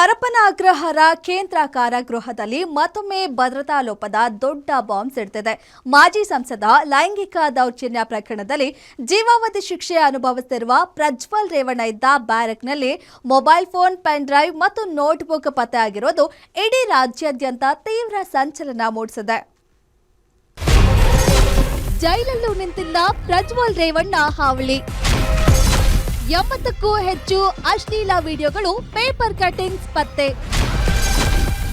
ಪರಪ್ಪನ ಅಗ್ರಹಾರ ಕೇಂದ್ರ ಕಾರಾಗೃಹದಲ್ಲಿ ಮತ್ತೊಮ್ಮೆ ಭದ್ರತಾ ಲೋಪದ ದೊಡ್ಡ ಬಾಂಬ್ ಸಿಡಿದಿದೆ. ಮಾಜಿ ಸಂಸದ ಲೈಂಗಿಕ ದೌರ್ಜನ್ಯ ಪ್ರಕರಣದಲ್ಲಿ ಜೀವಾವಧಿ ಶಿಕ್ಷೆ ಅನುಭವಿಸುತ್ತಿರುವ ಪ್ರಜ್ವಲ್ ರೇವಣ್ಣ ಇದ್ದ ಬ್ಯಾರಕ್ನಲ್ಲಿ ಮೊಬೈಲ್ ಫೋನ್, ಪೆನ್ ಡ್ರೈವ್ ಮತ್ತು ನೋಟ್ಬುಕ್ ಪತ್ತೆಯಾಗಿರೋದು ಇಡೀ ರಾಜ್ಯಾದ್ಯಂತ ತೀವ್ರ ಸಂಚಲನ ಮೂಡಿಸಿದೆ. ಜೈಲಲ್ಲೂ ನಿಂತಿಲ್ಲ ಪ್ರಜ್ವಲ್ ರೇವಣ್ಣ ಹಾವಳಿ. 80ಕ್ಕೂ ಹೆಚ್ಚು ಅಶ್ಲೀಲ ವಿಡಿಯೋಗಳು, ಪೇಪರ್ ಕಟಿಂಗ್ಸ್ ಪತ್ತೆ.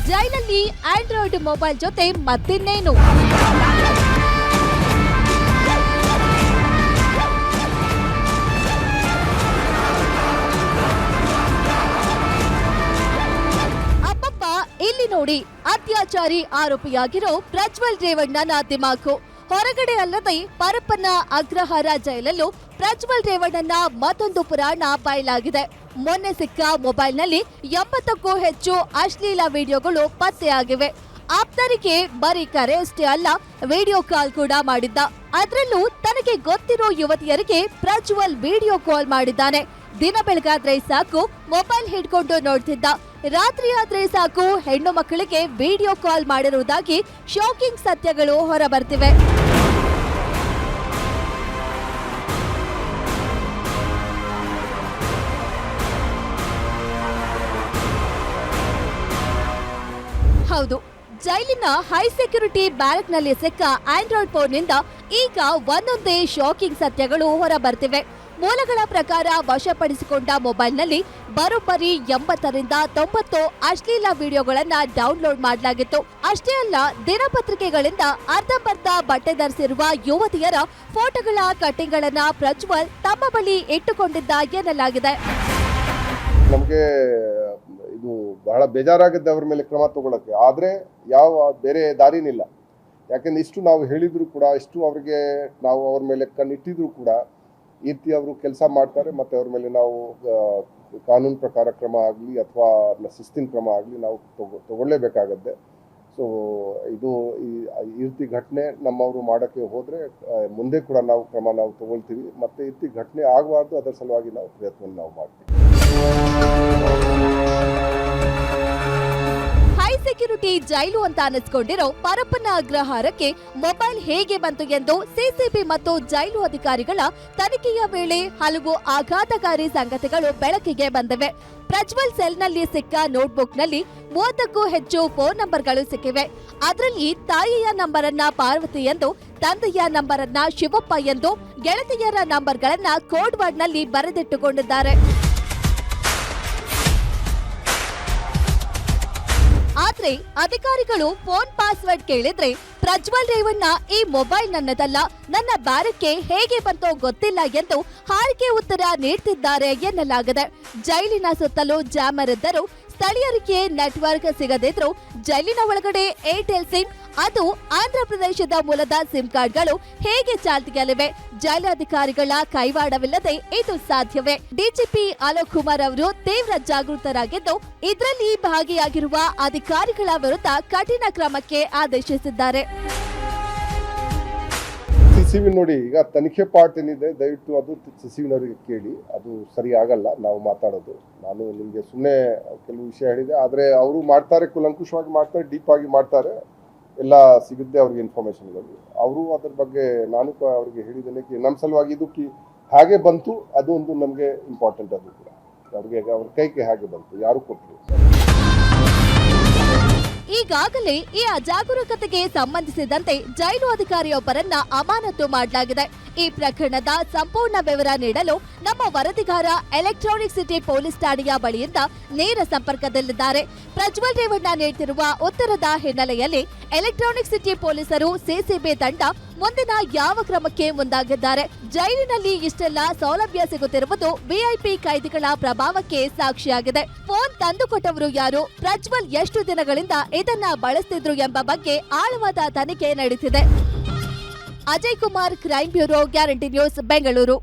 ಜೈಲಲ್ಲಿ ಆಂಡ್ರಾಯ್ಡ್ ಮೊಬೈಲ್ ಜೊತೆ ಮತ್ತಿನ್ನೇನು? ಅಪ್ಪಪ್ಪ, ಇಲ್ಲಿ ನೋಡಿ, ಅತ್ಯಾಚಾರಿ ಆರೋಪಿಯಾಗಿರೋ ಪ್ರಜ್ವಲ್ ರೇವಣ್ಣನ ದಿಮಾಕು. ಹೊರಗಡೆ ಅಲ್ಲದೆ ಪರಪ್ಪನ ಅಗ್ರಹಾರ ಜೈಲಲ್ಲೂ ಪ್ರಜ್ವಲ್ ರೇವಣ್ಣನ ಮತ್ತೊಂದು ಪುರಾಣ ಬಯಲಾಗಿದೆ. ಮೊನ್ನೆ ಸಿಕ್ಕ ಮೊಬೈಲ್ನಲ್ಲಿ 80ಕ್ಕೂ ಹೆಚ್ಚು ಅಶ್ಲೀಲ ವಿಡಿಯೋಗಳು ಪತ್ತೆಯಾಗಿವೆ. ಆಪ್ತರಿಗೆ ಬರೀ ಕರೆಯಷ್ಟೇ ಅಲ್ಲ, ವಿಡಿಯೋ ಕಾಲ್ ಕೂಡ ಮಾಡಿದ್ದ. ಅದರಲ್ಲೂ ತನಗೆ ಗೊತ್ತಿರೋ ಯುವತಿಯರಿಗೆ ಪ್ರಜ್ವಲ್ ವಿಡಿಯೋ ಕಾಲ್ ಮಾಡಿದ್ದಾನೆ. ದಿನ ಬೆಳಗಾದ್ರೆ ಸಾಕು ಮೊಬೈಲ್ ಹಿಡ್ಕೊಂಡು ನೋಡ್ತಿದ್ದ. ರಾತ್ರಿ ಆದ್ರೆ ಸಾಕು ಹೆಣ್ಣು ಮಕ್ಕಳಿಗೆ ವಿಡಿಯೋ ಕಾಲ್ ಮಾಡಿರುವುದಾಗಿ ಶಾಕಿಂಗ್ ಸತ್ಯಗಳು ಹೊರಬರ್ತಿವೆ. ಹೌದು, ಜೈಲಿನ ಹೈ ಸೆಕ್ಯೂರಿಟಿ ಬ್ಯಾರಕ್ನಲ್ಲಿ ಸಿಕ್ಕ ಆಂಡ್ರಾಯ್ಡ್ ಫೋನ್ನಿಂದ ಈಗ ಒಂದೊಂದೇ ಶಾಕಿಂಗ್ ಸತ್ಯಗಳು ಹೊರಬರ್ತಿವೆ. ಮೂಲಗಳ ಪ್ರಕಾರ ವಶಪಡಿಸಿಕೊಂಡ ಮೊಬೈಲ್ನಲ್ಲಿ ಬರೋಬ್ಬರಿ 80ರಿಂದ 90 ಅಶ್ಲೀಲ ವಿಡಿಯೋಗಳನ್ನ ಡೌನ್ಲೋಡ್ ಮಾಡಲಾಗಿತ್ತು. ಅಷ್ಟೇ ಅಲ್ಲ, ದಿನಪತ್ರಿಕೆಗಳಿಂದ ಅರ್ಧಂಬರ್ಧ ಬಟ್ಟೆ ಧರಿಸಿರುವ ಯುವತಿಯರ ಫೋಟೋಗಳ ಕಟ್ಟಿಂಗ್ಗಳನ್ನ ಪ್ರಜ್ವಲ್ ತಮ್ಮ ಬಳಿ ಇಟ್ಟುಕೊಂಡಿದ್ದ ಎನ್ನಲಾಗಿದೆ. ನಮಗೆ ಇದು ಬಹಳ ಬೇಜಾರಾಗಿದೆ ಅವ್ರ ಮೇಲೆ ಕ್ರಮ ತಗೊಳ್ಳೋಕ್ಕೆ. ಆದರೆ ಯಾವ ಬೇರೆ ದಾರಿನಿಲ್ಲ. ಯಾಕೆಂದ್ರೆ ಇಷ್ಟು ನಾವು ಹೇಳಿದ್ರು ಕೂಡ, ಇಷ್ಟು ಅವ್ರಿಗೆ ನಾವು ಅವ್ರ ಮೇಲೆ ಕಣ್ಣಿಟ್ಟಿದ್ರು ಕೂಡ ಈ ರೀತಿ ಅವರು ಕೆಲಸ ಮಾಡ್ತಾರೆ. ಮತ್ತು ಅವ್ರ ಮೇಲೆ ನಾವು ಕಾನೂನು ಪ್ರಕಾರ ಕ್ರಮ ಆಗಲಿ ಅಥವಾ ಶಿಸ್ತಿನ ಕ್ರಮ ಆಗಲಿ ನಾವು ತಗೊಳ್ಳೇಬೇಕಾಗತ್ತೆ. ಸೊ ಇದು ಈ ರೀತಿ ಘಟನೆ ನಮ್ಮವರು ಮಾಡೋಕ್ಕೆ ಹೋದರೆ ಮುಂದೆ ಕೂಡ ನಾವು ಕ್ರಮ ತಗೊಳ್ತೀವಿ. ಮತ್ತು ಈ ರೀತಿ ಘಟನೆ ಆಗಬಾರ್ದು, ಅದರ ಸಲುವಾಗಿ ನಾವು ಪ್ರಯತ್ನ ನಾವು ಮಾಡ್ತೀವಿ. ಹೈ ಸೆಕ್ಯೂರಿಟಿ ಜೈಲು ಅಂತ ಅನಿಸ್ಕೊಂಡಿರೋ ಪರಪ್ಪನ ಅಗ್ರಹಾರಕ್ಕೆ ಮೊಬೈಲ್ ಹೇಗೆ ಬಂತು ಎಂದು ಸಿಸಿಬಿ ಮತ್ತು ಜೈಲು ಅಧಿಕಾರಿಗಳ ತನಿಖೆಯ ವೇಳೆ ಹಲವು ಆಘಾತಕಾರಿ ಸಂಗತಿಗಳು ಬೆಳಕಿಗೆ ಬಂದಿವೆ. ಪ್ರಜ್ವಲ್ ಸೆಲ್ನಲ್ಲಿ ಸಿಕ್ಕ ನೋಟ್ಬುಕ್ನಲ್ಲಿ 30ಕ್ಕೂ ಹೆಚ್ಚು ಫೋನ್ ನಂಬರ್ಗಳು ಸಿಕ್ಕಿವೆ. ಅದರಲ್ಲಿ ತಾಯಿಯ ನಂಬರನ್ನ ಪಾರ್ವತಿ ಎಂದು, ತಂದೆಯ ನಂಬರನ್ನ ಶಿವಪ್ಪ ಎಂದು, ಗೆಳತಿಯರ ನಂಬರ್ಗಳನ್ನ ಕೋಡ್ ವರ್ಡ್ನಲ್ಲಿ ಬರೆದಿಟ್ಟುಕೊಂಡಿದ್ದಾರೆ. ಆದ್ರೆ ಅಧಿಕಾರಿಗಳು ಫೋನ್ ಪಾಸ್ವರ್ಡ್ ಕೇಳಿದ್ರೆ ಪ್ರಜ್ವಲ್ ರೇವಣ್ಣ ಈ ಮೊಬೈಲ್ ನನ್ನದಲ್ಲ, ನನ್ನ ಬ್ಯಾರಕ್ಗೆ ಹೇಗೆ ಬಂತೋ ಗೊತ್ತಿಲ್ಲ ಎಂದು ಹಾರಿಕೆ ಉತ್ತರ ನೀಡ್ತಿದ್ದಾರೆ ಎನ್ನಲಾಗಿದೆ. ಜೈಲಿನ ಸುತ್ತಲೂ ಜಾಮರ್ ಇದ್ದರೂ ಸ್ಥಳೀಯರಿಗೆ ನೆಟ್ವರ್ಕ್ ಸಿಗದಿದ್ರು ಜೈಲಿನ ಒಳಗಡೆ ಏರ್ಟೆಲ್ ಸಿಮ್, ಅದು ಆಂಧ್ರಪ್ರದೇಶದ ಮೂಲದ ಸಿಮ್ ಕಾರ್ಡ್ಗಳು ಹೇಗೆ ಚಾಲ್ತಿಯಲ್ಲಿವೆ? ಜೈಲಾಧಿಕಾರಿಗಳ ಕೈವಾಡವಿಲ್ಲದೆ ಇದು ಸಾಧ್ಯವೇ? ಡಿಜಿಪಿ ಅಲೋಕ್ ಕುಮಾರ್ ಅವರು ತೀವ್ರ ಜಾಗೃತರಾಗಿದ್ದು ಇದರಲ್ಲಿ ಭಾಗಿಯಾಗಿರುವ ಅಧಿಕಾರಿಗಳ ವಿರುದ್ಧ ಕಠಿಣ ಕ್ರಮಕ್ಕೆ ಆದೇಶಿಸಿದ್ದಾರೆ. ಸಿಸಿವಿ ನೋಡಿ, ಈಗ ತನಿಖೆ ಪಾರ್ಟ್ ಏನಿದೆ ದಯವಿಟ್ಟು ಅದು ಸಿಸಿವಿನವರಿಗೆ ಕೇಳಿ. ಅದು ಸರಿ ಆಗಲ್ಲ ನಾವು ಮಾತಾಡೋದು. ನಾನು ನಿಮಗೆ ಸುಮ್ಮನೆ ಕೆಲವು ವಿಷಯ ಹೇಳಿದೆ, ಆದರೆ ಅವರು ಮಾಡ್ತಾರೆ, ಕುಲಂಕುಷವಾಗಿ ಮಾಡ್ತಾರೆ, ಡೀಪ್ ಆಗಿ ಮಾಡ್ತಾರೆ, ಎಲ್ಲ ಸಿಗುತ್ತೆ ಅವ್ರಿಗೆ ಇನ್ಫಾರ್ಮೇಷನ್ಗಳು. ಅವರು ಅದ್ರ ಬಗ್ಗೆ ನಾನು ಅವ್ರಿಗೆ ಹೇಳಿದ್ದೇನೆ ನಮ್ಮ ಸಲುವಾಗಿ ಇದು ಹಾಗೆ ಬಂತು, ಅದು ಒಂದು ನಮಗೆ ಇಂಪಾರ್ಟೆಂಟ್. ಅದು ಕೂಡ ಅವ್ರಿಗೆ ಅವ್ರ ಕೈಗೆ ಹಾಗೆ ಬಂತು, ಯಾರು ಕೊಟ್ಟರು. ಈಗಾಗಲೇ ಈ ಅಜಾಗರೂಕತೆಗೆ ಸಂಬಂಧಿಸಿದಂತೆ ಜೈಲು ಅಧಿಕಾರಿಯೊಬ್ಬರನ್ನ ಅಮಾನತು ಮಾಡಲಾಗಿದೆ. ಈ ಪ್ರಕರಣದ ಸಂಪೂರ್ಣ ವಿವರ ನೀಡಲು ನಮ್ಮ ವರದಿಗಾರ ಎಲೆಕ್ಟ್ರಾನಿಕ್ ಸಿಟಿ ಪೊಲೀಸ್ ಠಾಣೆಯ ಬಳಿಯಿಂದ ನೇರ ಸಂಪರ್ಕದಲ್ಲಿದ್ದಾರೆ. ಪ್ರಜ್ವಲ್ ರೇವಣ್ಣ ನೀಡುತ್ತಿರುವ ಉತ್ತರದ ಹಿನ್ನೆಲೆಯಲ್ಲಿ ಎಲೆಕ್ಟ್ರಾನಿಕ್ ಸಿಟಿ ಪೊಲೀಸರು ಸಿಸಿಬಿ ತಂಡ ಮುಂದಿನ ಯಾವ ಕ್ರಮಕ್ಕೆ ಮುಂದಾಗಿದ್ದಾರೆ? ಜೈಲಿನಲ್ಲಿ ಇಷ್ಟೆಲ್ಲ ಸೌಲಭ್ಯ ಸಿಗುತ್ತಿರುವುದು ವಿಐಪಿ ಕೈದಿಗಳ ಪ್ರಭಾವಕ್ಕೆ ಸಾಕ್ಷಿಯಾಗಿದೆ. ಫೋನ್ ತಂದುಕೊಟ್ಟವರು ಯಾರು? ಪ್ರಜ್ವಲ್ ಎಷ್ಟು ದಿನಗಳಿಂದ ಇದನ್ನ ಬಳಸ್ತಿದ್ರು ಎಂಬ ಬಗ್ಗೆ ಆಳವಾದ ತನಿಖೆ ನಡೆಸಿದೆ. Ajay Kumar, crime bureau, guarantee news, Bengaluru.